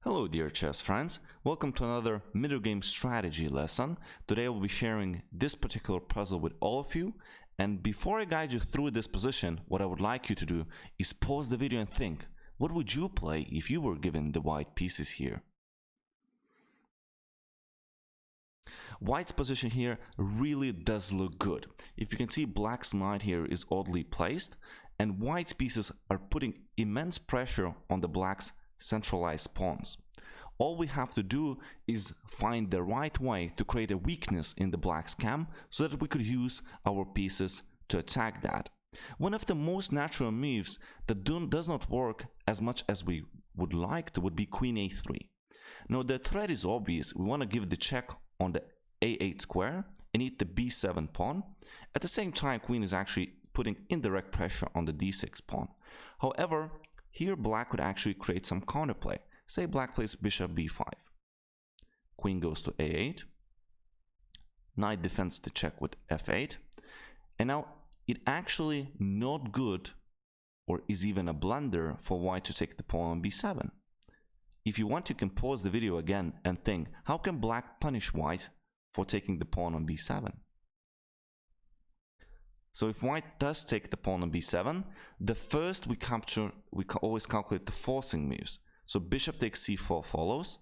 Hello dear chess friends, welcome to another middle game strategy lesson. Today I will be sharing this particular puzzle with all of you, and before I guide you through this position, what I would like you to do is pause the video and think, what would you play if you were given the white pieces here? White's position here really does look good. If you can see, black's knight here is oddly placed, and white's pieces are putting immense pressure on the black's centralized pawns. All we have to do is find the right way to create a weakness in the black's camp so that we could use our pieces to attack that. One of the most natural moves that does not work as much as we would like to would be queen a3. Now the threat is obvious. We want to give the check on the a8 square and eat the b7 pawn. At the same time, queen is actually putting indirect pressure on the d6 pawn. However, here black could actually create some counterplay. Say black plays bishop b5. Queen goes to a8. Knight defends the check with f8. And now it actually not good, or is even a blunder, for white to take the pawn on b7. If you want, you can pause the video again and think, how can black punish white for taking the pawn on b7? So if white does take the pawn on b7, the first we always calculate the forcing moves. So bishop takes c4 follows,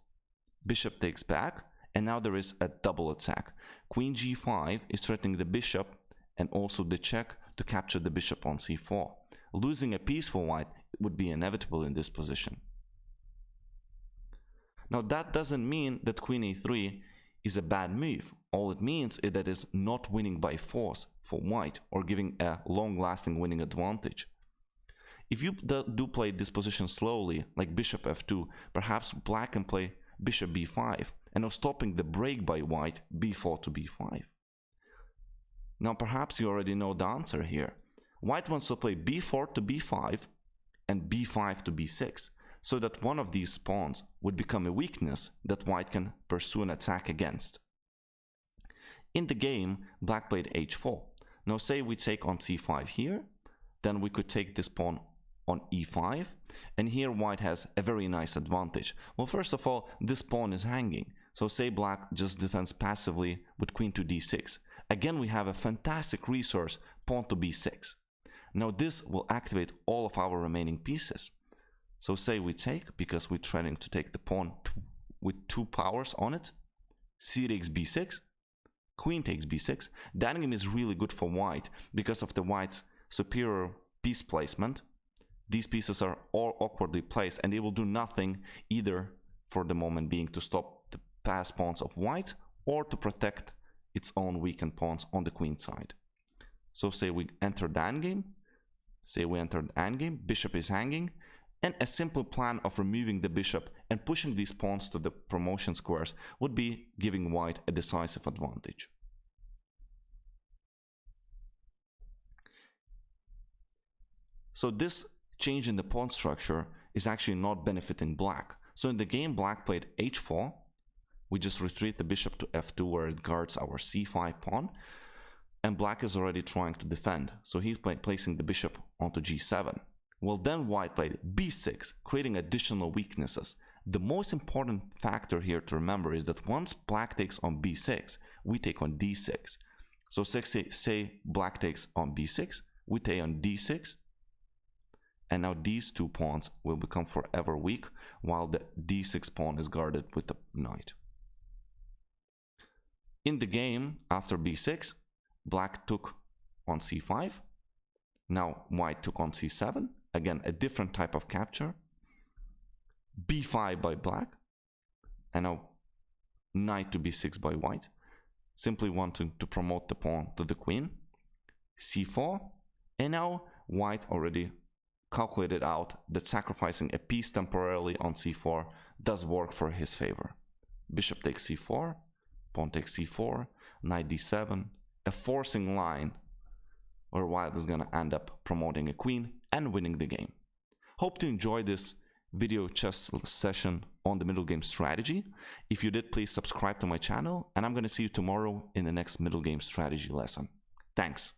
bishop takes back, and now there is a double attack. Queen g5 is threatening the bishop and also the check to capture the bishop on c4. Losing a piece for white would be inevitable in this position. Now that doesn't mean that queen a3 is a bad move. All it means is that it's not winning by force for white or giving a long-lasting winning advantage. If you do play this position slowly, like bishop f2, perhaps black can play bishop b5 and now stopping the break by white, b4 to b5. Now perhaps you already know the answer here. White wants to play b4 to b5 and b5 to b6, so that one of these pawns would become a weakness that white can pursue an attack against. In the game, black played h4. Now say we take on c5 here, then we could take this pawn on e5, and here white has a very nice advantage. Well, first of all, this pawn is hanging, so say black just defends passively with queen to d6. Again, we have a fantastic resource, pawn to b6. Now this will activate all of our remaining pieces. So say we take, because we're trying to take the pawn with two powers on it, c takes b6, queen takes b6. That game is really good for white because of the white's superior piece placement. These pieces are all awkwardly placed and they will do nothing either for the moment being to stop the passed pawns of white or to protect its own weakened pawns on the queen side. So say we enter the endgame, bishop is hanging, and a simple plan of removing the bishop and pushing these pawns to the promotion squares would be giving white a decisive advantage. So this change in the pawn structure is actually not benefiting black. So in the game, black played h4. We just retreat the bishop to f2 where it guards our c5 pawn. And black is already trying to defend. So he's placing the bishop onto g7. Well, then white played b6, creating additional weaknesses. The most important factor here to remember is that once black takes on b6, we take on d6. So say black takes on b6, we take on d6, and now these two pawns will become forever weak, while the d6 pawn is guarded with the knight. In the game, after b6, black took on c5. Now white took on c7. Again, a different type of capture. b5 by black. And now knight to b6 by white. Simply wanting to promote the pawn to the queen. c4. And now white already calculated out that sacrificing a piece temporarily on c4 does work for his favor. Bishop takes c4. Pawn takes c4. Knight d7. A forcing line where white is going to end up promoting a queen and winning the game. Hope to enjoy this video chess session on the middle game strategy. If you did, please subscribe to my channel, and I'm going to see you tomorrow in the next middle game strategy lesson. Thanks.